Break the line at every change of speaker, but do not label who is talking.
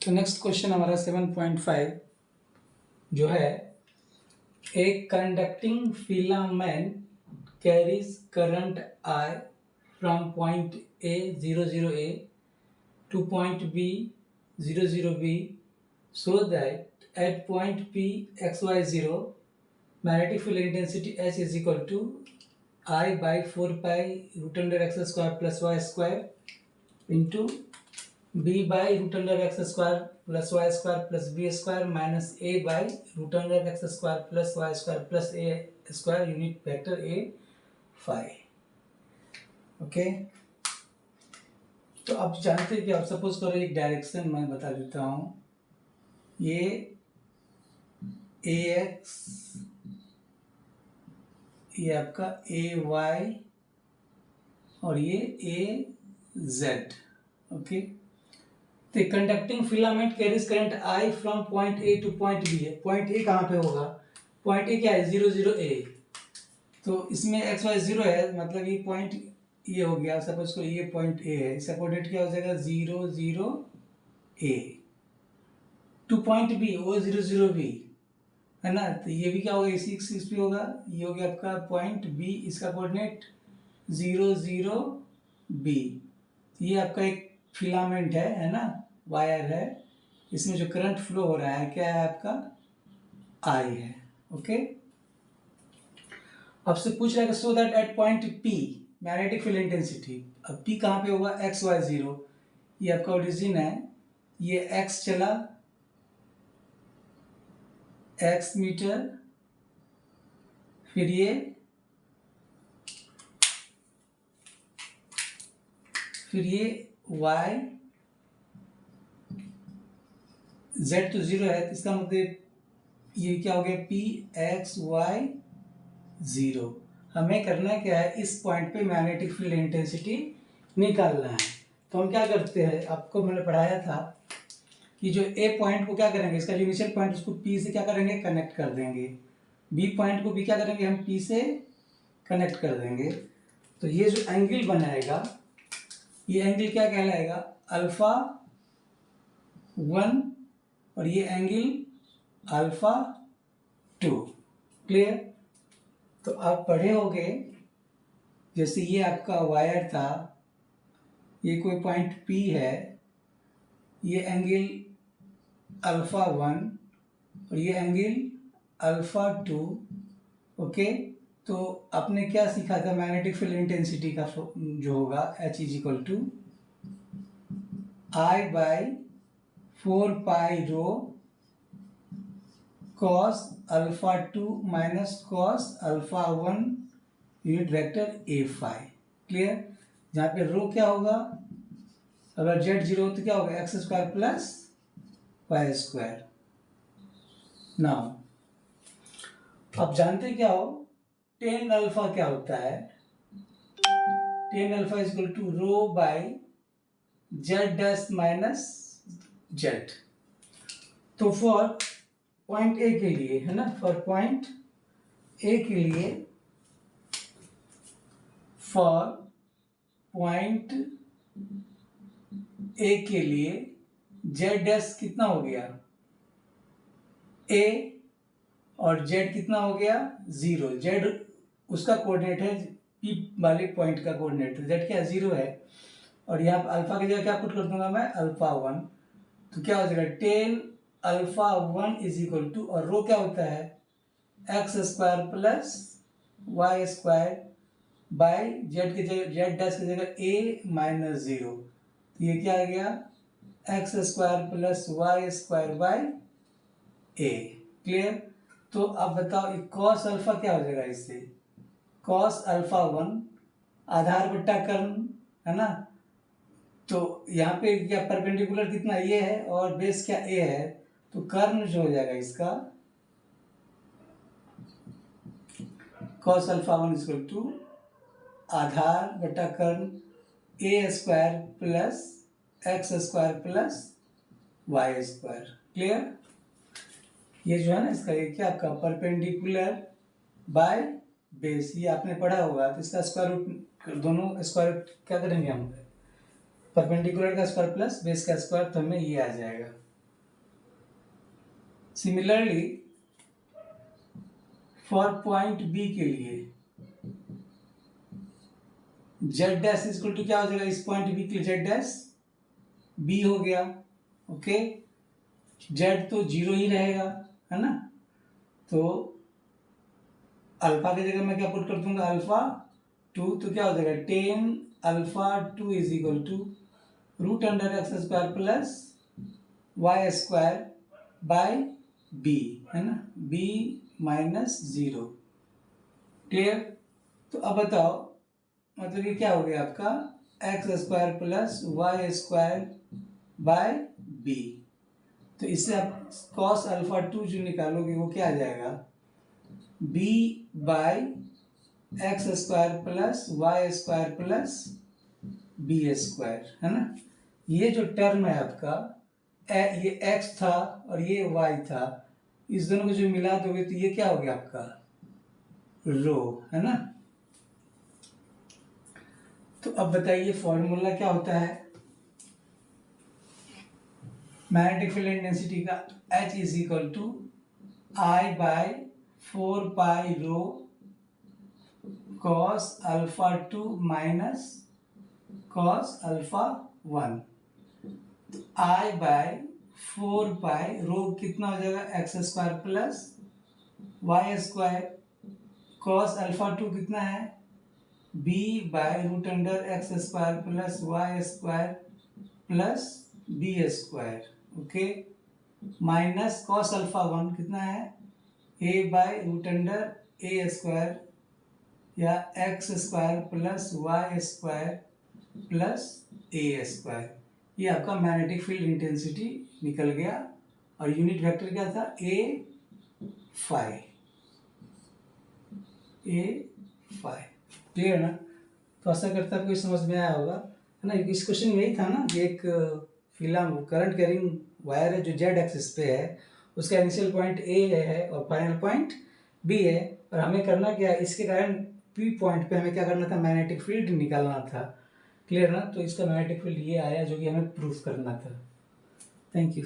तो next question हमारा 7.5 जो है, एक conducting filament carries current I from point A 00 A to point B 00 B so that at point P XY0 magnetic field intensity H is equal to I by 4 pi root under x square plus y square into B by root under x square plus y square plus b square minus A by root under x square plus y square plus a square unit vector A phi. Okay, तो आप जानते हैं कि आप suppose करो एक direction मैं बता देता हूँ, ये AX, ये आपका AY और ये AZ. ओके, तो conducting filament carries current I from point A two point B है. पॉइंट A कहाँ पे होगा? पॉइंट A क्या है? 00 A. तो इसमें XY0 है, मतलब ये पॉइंट ये हो गया. सपोज करो ये पॉइंट A है, इसका कोऑर्डिनेट क्या हो जाएगा? 00 A two point B O00 B है ना. तो ये भी क्या होगा? इसी एक्सिस पे होगा. ये हो गया आपका पॉइंट B, इसका कोऑर्डिनेट 00 B. ये आपका एक फिलामेंट है ना, वायर है. इसमें जो करंट फ्लो हो रहा है क्या है? आपका I है. ओके, आपसे पूछ रहा है so that at point P magnetic field intensity. अब P कहाँ पे होगा? XY0. ये आपका ओरिजिन है, ये X चला X मीटर, फिर ये Y, Z तो 0 है, इसका मतलब ये क्या हो गया? P X Y 0. हमें करना क्या है? इस पॉइंट पे मैग्नेटिक फील्ड इंटेंसिटी निकालना है. तो हम क्या करते हैं, आपको मैंने पढ़ाया था कि जो A पॉइंट को क्या करेंगे, इसका जो इनिशियल पॉइंट उसको P से क्या करेंगे? कनेक्ट कर देंगे. B पॉइंट को भी क्या करेंगे? हम P से कनेक्ट कर देंगे. तो ये जो एंगल बनाएगा, ये एंगल क्या कहलाएगा? अल्फा 1 और ये एंगल अल्फा 2. क्लियर? तो आप पढ़े होंगे, जैसे ये आपका वायर था, ये कोई पॉइंट P है, ये एंगल अल्फा 1 और ये एंगल अल्फा 2. ओके, तो आपने क्या सीखा था? मैग्नेटिक फील्ड इंटेंसिटी का जो होगा H is equal to I by 4 pi rho cos अल्फा 2 माइनस cos अल्फा 1 unit vector A phi. Clear? जहाँ पे रो क्या होगा? अगर Z 0 हो तो क्या होगा? X square plus Y square. Now आप जानते क्या हो? टेन अल्फा क्या होता है? Tan alpha is equal to rho by Z dash minus Z. तो फॉर पॉइंट ए के लिए है ना, फॉर पॉइंट ए के लिए, फॉर पॉइंट ए के लिए जेड डैश कितना हो गया? ए और जेड कितना हो गया? 0. जेड उसका कोऑर्डिनेट है, पी वाले पॉइंट का कोऑर्डिनेट. जेड क्या? 0 है. और यहाँ पर अल्फा की जगह क्या पुट कर दूंगा मैं? अल्फा 1. तो क्या हो जाएगा? Tan alpha 1 is equal to, और रो क्या होता है? X square plus Y square by Z की जगह, जेड डैश की जगह ए माइनस 0. तो ये क्या आ गया? X square plus Y square by A. Clear? तो अब बताओ, कॉस अल्फा क्या हो जाएगा इससे? कॉस अल्फा 1 आधार बट्टा कर्ण है ना. तो यहाँ पे क्या परपेंडिकुलर कितना? ये है और बेस क्या? ए है. तो कर्ण जो हो जाएगा इसका कॉस अल्फा 1 इक्वल टू आधार बट्टा कर्ण A square plus X square plus Y square. Clear? ये जो है ना, इसका ये क्या आपका परपेंडिकुलर बाय बेस, ये आपने पढ़ा होगा. तो इसका स्क्वायर रूट, दोनों स्क्वायर क्या करेंगे हम? परपेंडिकुलर का स्क्वायर प्लस बेस का स्क्वायर, तो हमें ये आ जाएगा. सिमिलरली फॉर पॉइंट बी के लिए जेड डैश इक्वल टू क्या हो जाएगा, इस पॉइंट बी के लिए जेड डैश बी हो गया। ओके, जेड तो 0 ही रहेगा, है ना। तो अल्फा की जगह मैं क्या पुट कर दूंगा, अल्फा 2, तो क्या हो जाएगा 10 alpha 2 is equal to root under X square plus Y square by B, है ना, बी माइनस 0। क्लियर। तो अब बताओ, मतलब ये क्या हो गया आपका X square plus Y square by B. तो इससे आप कॉस अल्फा 2 जो निकालोगे वो क्या आ जाएगा, B by X square plus Y square plus B square, है ना। ये जो टर्म है आपका ये x था और ये y था, इस दोनों को जो मिला दोगे तो ये क्या हो गया आपका रो, है ना। तो अब बताइए फॉर्मूला क्या होता है मैग्नेटिक फील्ड इंटेंसिटी का, H is equal to I by 4 pi rho cos alpha 2 minus cos alpha 1। तो आई बाय 4 पाई रो कितना हो जाएगा X square plus Y square, cos alpha 2 कितना है B by root under X square plus Y square plus B square, okay, minus cos alpha 1 कितना है A by root under A square या X square plus Y square plus A square. ये आपका magnetic field intensity निकल गया और unit vector क्या था ए फाई, ए फाई। क्लियर ना। तो आशा करता है आपको समझ में आया होगा, है ना। इस क्वेश्चन में यही था ना कि एक फिल्म करंट कैरिंग वायर है जो जेड एक्सिस पे है, उसका इनिशियल पॉइंट ए है और फाइनल पॉइंट बी है, और हमें करना क्या है, इसके कारण पी पॉइंट पे हमें क्या करना था, मैग्नेटिक फील्ड निकालना था। क्लियर ना। तो इसका मैग्नेटिक फील्ड ये आया जो कि हमें प्रूफ करना था। Thank you.